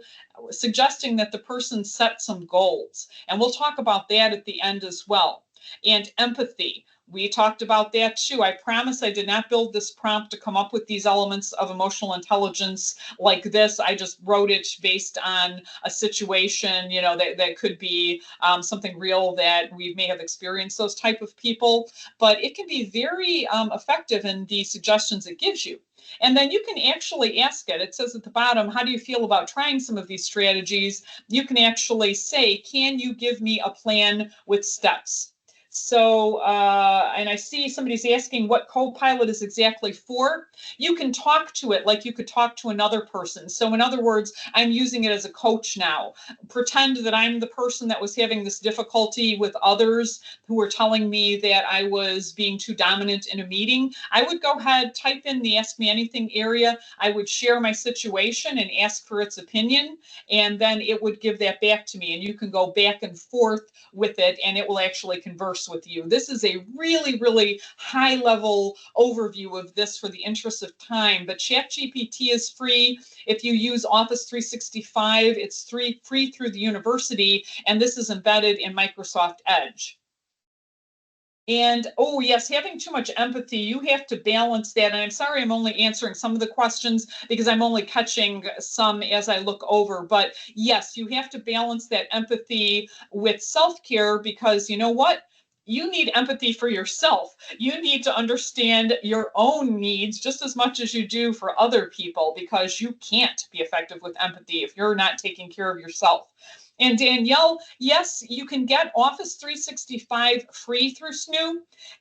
suggesting that the person set some goals. And we'll talk about that at the end as well. And empathy. We talked about that too. I promise I did not build this prompt to come up with these elements of emotional intelligence like this. I just wrote it based on a situation, that could be something real that we may have experienced those type of people. But it can be very effective in the suggestions it gives you. And then you can actually ask it. It says at the bottom, how do you feel about trying some of these strategies? You can actually say, can you give me a plan with steps? So, and I see somebody's asking what Copilot is exactly for. You can talk to it like you could talk to another person. So in other words, I'm using it as a coach now. Pretend that I'm the person that was having this difficulty with others who were telling me that I was being too dominant in a meeting. I would go ahead, type in the Ask Me Anything area. I would share my situation and ask for its opinion, and then it would give that back to me. And you can go back and forth with it, and it will actually converse with you. This is a really, really high level overview of this for the interest of time, but ChatGPT is free. If you use Office 365, it's free through the university, and this is embedded in Microsoft Edge. And oh yes, having too much empathy, you have to balance that. And I'm sorry, I'm only answering some of the questions because I'm only catching some as I look over. But yes, you have to balance that empathy with self-care, because you know what? You need empathy for yourself. You need to understand your own needs just as much as you do for other people, because you can't be effective with empathy if you're not taking care of yourself. And Danielle, yes, you can get Office 365 free through SNHU,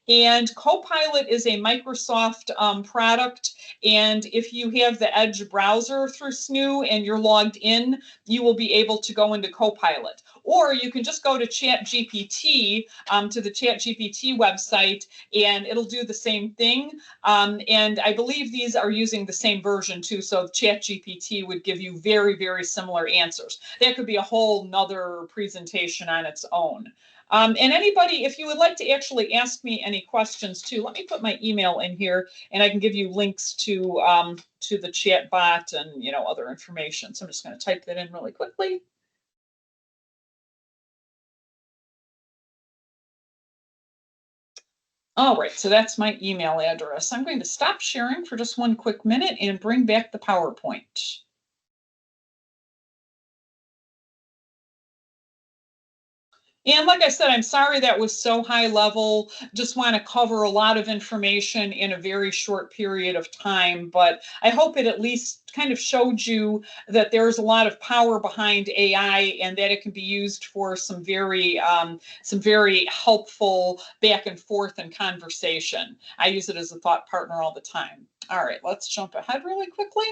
and Copilot is a Microsoft product. And if you have the Edge browser through SNHU and you're logged in, you will be able to go into Copilot. Or you can just go to ChatGPT, to the ChatGPT website, and it'll do the same thing. And I believe these are using the same version too, so ChatGPT would give you very, very similar answers. That could be a whole nother presentation on its own. And anybody, if you would like to actually ask me any questions too, let me put my email in here, and I can give you links to the chat bot and other information. So I'm just going to type that in really quickly. All right, so that's my email address. I'm going to stop sharing for just one quick minute and bring back the PowerPoint. And like I said, I'm sorry that was so high level. Just want to cover a lot of information in a very short period of time. But I hope it at least kind of showed you that there's a lot of power behind AI and that it can be used for some very helpful back and forth and conversation. I use it as a thought partner all the time. All right, let's jump ahead really quickly.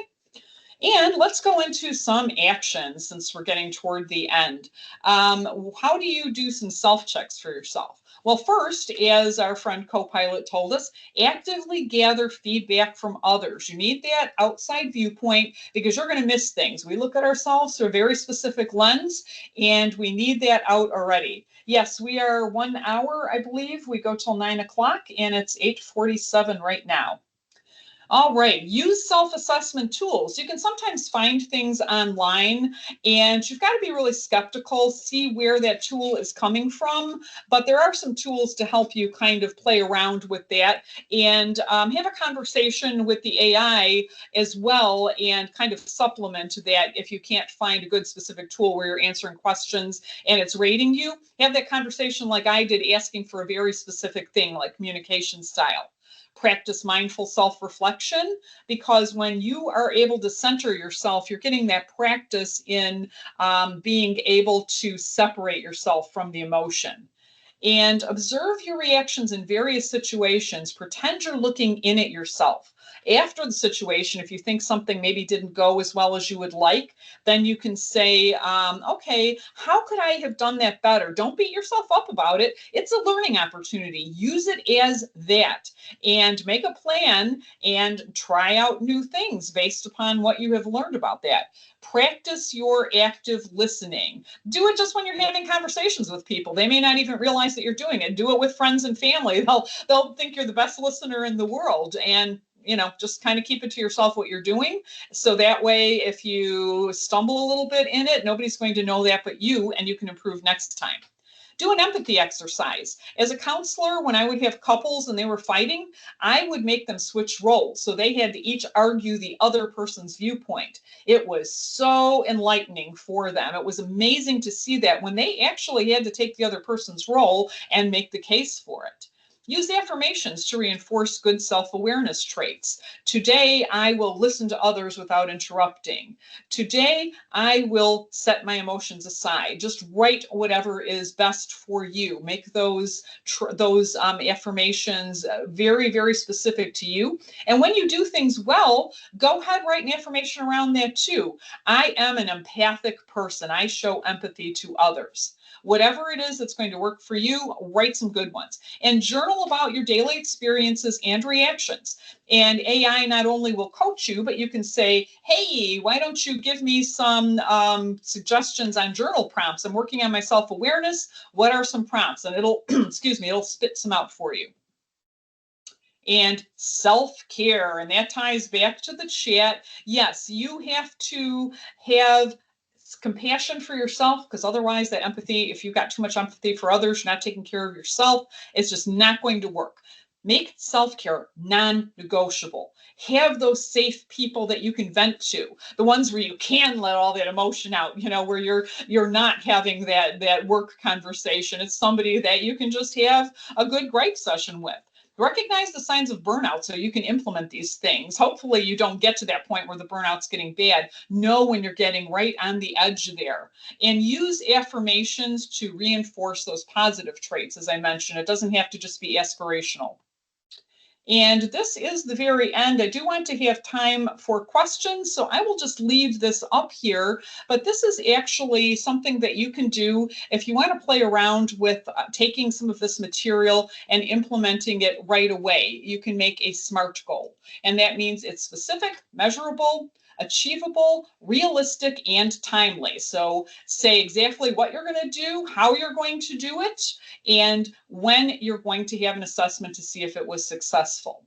And let's go into some actions since we're getting toward the end. How do you do some self-checks for yourself? Well, first, as our friend Copilot told us, actively gather feedback from others. You need that outside viewpoint because you're going to miss things. We look at ourselves through a very specific lens, and we need that out already. Yes, we are 1 hour, I believe. We go till 9 o'clock, and it's 8:47 right now. All right, use self-assessment tools. You can sometimes find things online and you've got to be really skeptical, see where that tool is coming from. But there are some tools to help you kind of play around with that and have a conversation with the AI as well and kind of supplement that if you can't find a good specific tool where you're answering questions and it's rating you. Have that conversation like I did, asking for a very specific thing like communication style. Practice mindful self-reflection, because when you are able to center yourself, you're getting that practice in being able to separate yourself from the emotion. And observe your reactions in various situations. Pretend you're looking in at yourself. After the situation, if you think something maybe didn't go as well as you would like, then you can say, okay, how could I have done that better? Don't beat yourself up about it. It's a learning opportunity. Use it as that and make a plan and try out new things based upon what you have learned about that. Practice your active listening. Do it just when you're having conversations with people. They may not even realize that you're doing it. Do it with friends and family. They'll think you're the best listener in the world. And just kind of keep it to yourself what you're doing. So that way, if you stumble a little bit in it, nobody's going to know that but you, and you can improve next time. Do an empathy exercise. As a counselor, when I would have couples and they were fighting, I would make them switch roles. So they had to each argue the other person's viewpoint. It was so enlightening for them. It was amazing to see that when they actually had to take the other person's role and make the case for it. Use affirmations to reinforce good self-awareness traits. Today, I will listen to others without interrupting. Today, I will set my emotions aside. Just write whatever is best for you. Make those affirmations very, very specific to you. And when you do things well, go ahead, write an affirmation around that too. I am an empathic person. I show empathy to others. Whatever it is that's going to work for you, write some good ones. And journal about your daily experiences and reactions. And AI not only will coach you, but you can say, hey, why don't you give me some suggestions on journal prompts? I'm working on my self-awareness. What are some prompts? And it'll, it'll spit some out for you. And self-care, and that ties back to the chat. Yes, you have to have compassion for yourself, because otherwise that empathy, if you've got too much empathy for others, you're not taking care of yourself, it's just not going to work. Make self-care non-negotiable. Have those safe people that you can vent to, the ones where you can let all that emotion out, where you're not having that work conversation. It's somebody that you can just have a good gripe session with. Recognize the signs of burnout so you can implement these things. Hopefully you don't get to that point where the burnout's getting bad. Know when you're getting right on the edge there. And use affirmations to reinforce those positive traits. As I mentioned, it doesn't have to just be aspirational. And this is the very end. I do want to have time for questions, so I will just leave this up here. But this is actually something that you can do if you want to play around with taking some of this material and implementing it right away. You can make a SMART goal, and that means it's specific, measurable, achievable, realistic, and timely. So say exactly what you're going to do, how you're going to do it, and when you're going to have an assessment to see if it was successful.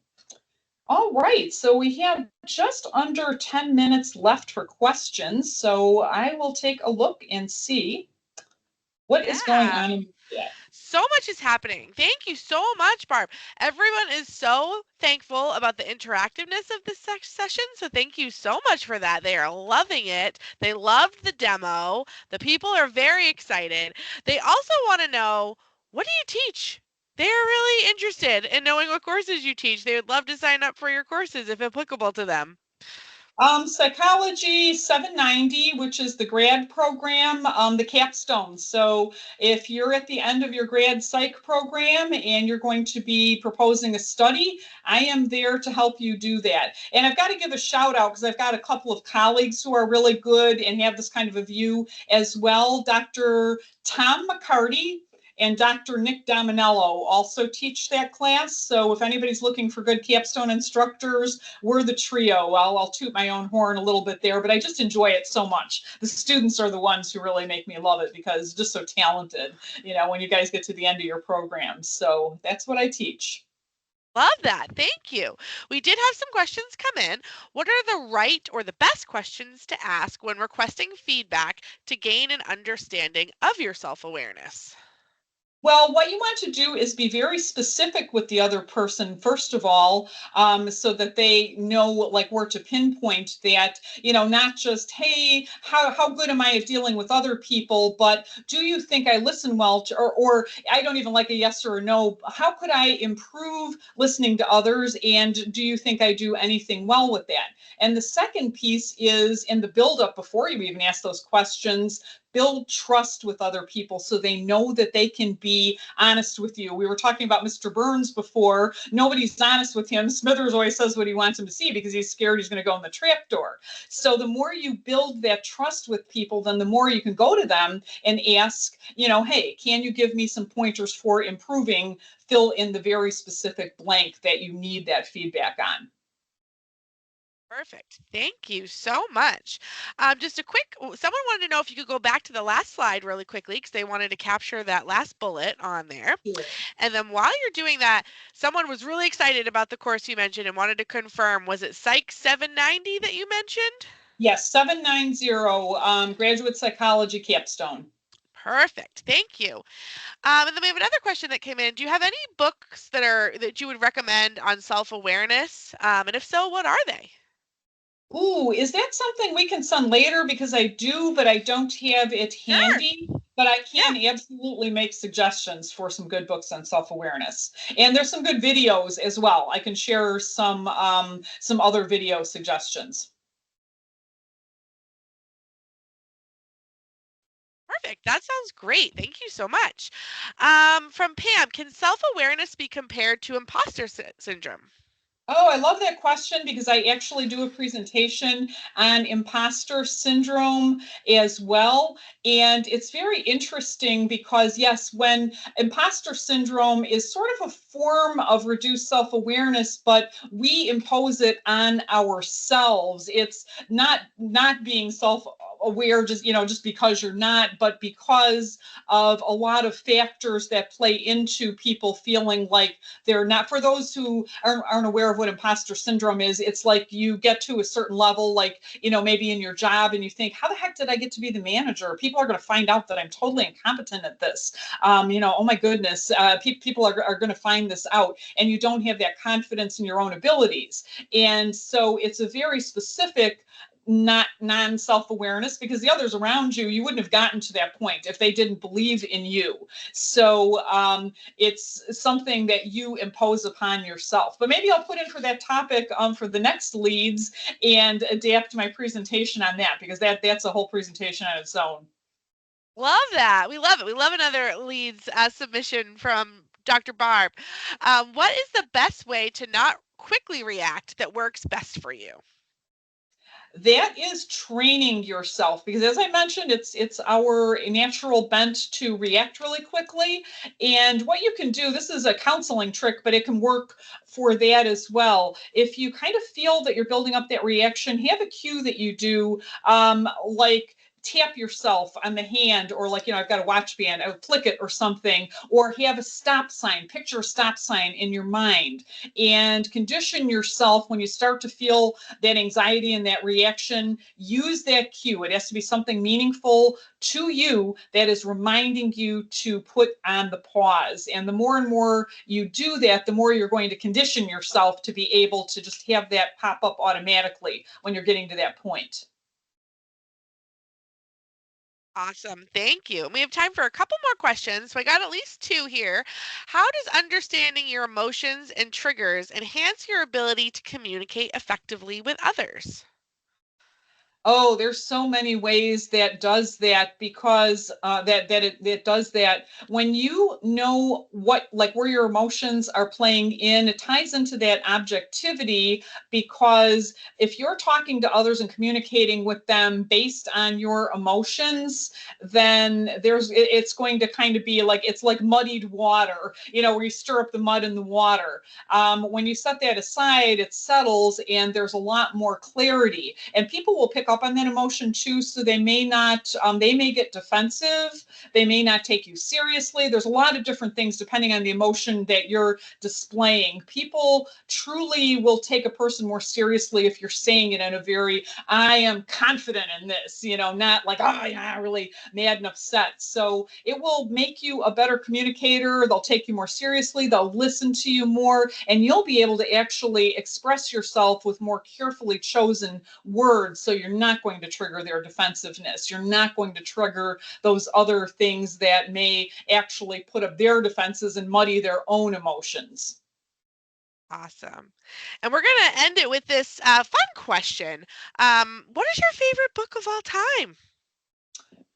All right, so we have just under 10 minutes left for questions. So I will take a look and see what is going on in the chat. so much is happening. Thank you so much, Barb. Everyone is so thankful about the interactiveness of this session, so thank you so much for that. They are loving it. They loved the demo. The people are very excited. They also want to know, what do you teach? They're really interested in knowing what courses you teach. They would love to sign up for your courses if applicable to them. Psychology 790, which is the grad program, the capstone. So if you're at the end of your grad psych program and you're going to be proposing a study, I am there to help you do that. And I've got to give a shout out because I've got a couple of colleagues who are really good and have this kind of a view as well. Dr. Tom McCarty and Dr. Nick Dominello also teach that class. So if anybody's looking for good capstone instructors, we're the trio. I'll toot my own horn a little bit there, but I just enjoy it so much. The students are the ones who really make me love it because it's just so talented, when you guys get to the end of your programs. So that's what I teach. Love that. Thank you. We did have some questions come in. What are the right or the best questions to ask when requesting feedback to gain an understanding of your self-awareness? Well, what you want to do is be very specific with the other person, first of all, so that they know like where to pinpoint that, not just, hey, how good am I at dealing with other people, but do you think I listen well to, or I don't even like a yes or a no. How could I improve listening to others? And do you think I do anything well with that? And the second piece is in the buildup before you even ask those questions, build trust with other people so they know that they can be honest with you. We were talking about Mr. Burns before. Nobody's honest with him. Smithers always says what he wants him to see because he's scared he's going to go in the trapdoor. So the more you build that trust with people, then the more you can go to them and ask, hey, can you give me some pointers for improving? Fill in the very specific blank that you need that feedback on. Perfect. Thank you so much. Just a quick, someone wanted to know if you could go back to the last slide really quickly because they wanted to capture that last bullet on there. Yeah. And then while you're doing that, someone was really excited about the course you mentioned and wanted to confirm, was it Psych 790 that you mentioned? Yes, 790 graduate psychology capstone. Perfect. Thank you. And then we have another question that came in. Do you have any books that you would recommend on self-awareness? And if so, what are they? Ooh, is that something we can send later? Because I do, but I don't have it handy. Sure. But I can absolutely make suggestions for some good books on self-awareness. And there's some good videos as well. I can share some other video suggestions. Perfect. That sounds great. Thank you so much. From Pam, can self-awareness be compared to imposter syndrome? Oh, I love that question because I actually do a presentation on imposter syndrome as well. And it's very interesting because, yes, when imposter syndrome is sort of a form of reduced self-awareness, but we impose it on ourselves. It's not being self-aware just because you're not, but because of a lot of factors that play into people feeling like they're not. For those who aren't aware of what imposter syndrome is, it's like you get to a certain level, like, maybe in your job, and you think, how the heck did I get to be the manager? People are going to find out that I'm totally incompetent at this. Oh my goodness, people are going to find this out, and you don't have that confidence in your own abilities. And so it's a very specific not non-self-awareness, because the others around you wouldn't have gotten to that point if they didn't believe in you. So it's something that you impose upon yourself. But maybe I'll put in for that topic for the next leads and adapt my presentation on that, because that's a whole presentation on its own. Love that. We love it. We love another leads submission from Dr. Barb. What is the best way to not quickly react that works best for you? That is training yourself, because as I mentioned, it's our natural bent to react really quickly. And what you can do, this is a counseling trick, but it can work for that as well. If you kind of feel that you're building up that reaction, have a cue that you do, like tap yourself on the hand, or like, I've got a watch band, I would flick it or something, or have a stop sign, picture a stop sign in your mind, and condition yourself when you start to feel that anxiety and that reaction. Use that cue. It has to be something meaningful to you that is reminding you to put on the pause. And the more and more you do that, the more you're going to condition yourself to be able to just have that pop up automatically when you're getting to that point. Awesome. Thank you. We have time for a couple more questions. So I got at least two here. How does understanding your emotions and triggers enhance your ability to communicate effectively with others? Oh, there's so many ways that does that, because it does that when you know what, like, where your emotions are playing in. It ties into that objectivity, because if you're talking to others and communicating with them based on your emotions, then it's going to kind of be like, it's like muddied water, where you stir up the mud in the water. When you set that aside, it settles, and there's a lot more clarity, and people will pick up on that emotion too. So they may not, they may get defensive, they may not take you seriously. There's a lot of different things depending on the emotion that you're displaying. People truly will take a person more seriously if you're saying it in a very, I am confident in this, not like, oh yeah, really mad and upset. So it will make you a better communicator. They'll take you more seriously, they'll listen to you more, and you'll be able to actually express yourself with more carefully chosen words. So you're not going to trigger their defensiveness. You're not going to trigger those other things that may actually put up their defenses and muddy their own emotions. Awesome. And we're going to end it with this fun question. What is your favorite book of all time?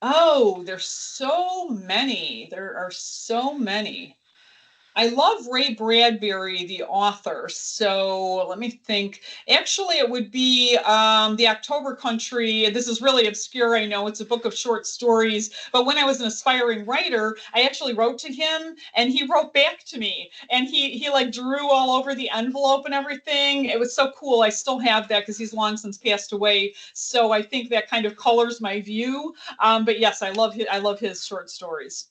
Oh, there's so many. There are so many. I love Ray Bradbury, the author. So let me think. Actually, it would be The October Country. This is really obscure, I know. It's a book of short stories. But when I was an aspiring writer, I actually wrote to him, and he wrote back to me. And he like drew all over the envelope and everything. It was so cool. I still have that because he's long since passed away. So I think that kind of colors my view. But yes, I love his short stories.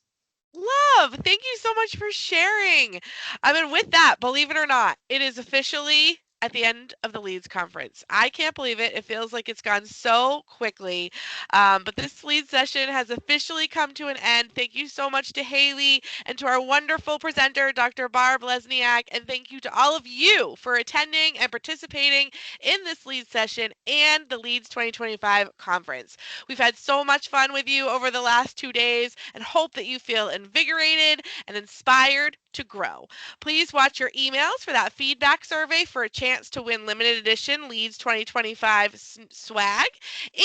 Love. Thank you so much for sharing. I mean, with that, believe it or not, it is officially at the end of the Leads conference. I can't believe it. It feels like it's gone so quickly. But this Leads session has officially come to an end. Thank you so much to Haley and to our wonderful presenter, Dr. Barb Lesniak. And thank you to all of you for attending and participating in this Leads session and the Leads 2025 conference. We've had so much fun with you over the last 2 days and hope that you feel invigorated and inspired to grow. Please watch your emails for that feedback survey for a chance to win limited edition Leads 2025 swag.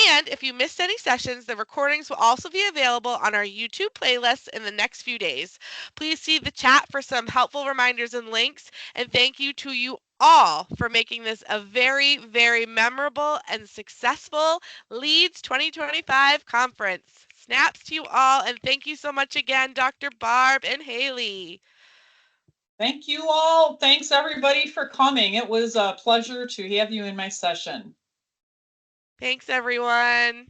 And if you missed any sessions, the recordings will also be available on our YouTube playlist in the next few days. Please see the chat for some helpful reminders and links. And thank you to you all for making this a very, very memorable and successful Leads 2025 conference. Snaps to you all, and thank you so much again, Dr. Barb and Haley. Thank you all. Thanks everybody for coming. It was a pleasure to have you in my session. Thanks, everyone.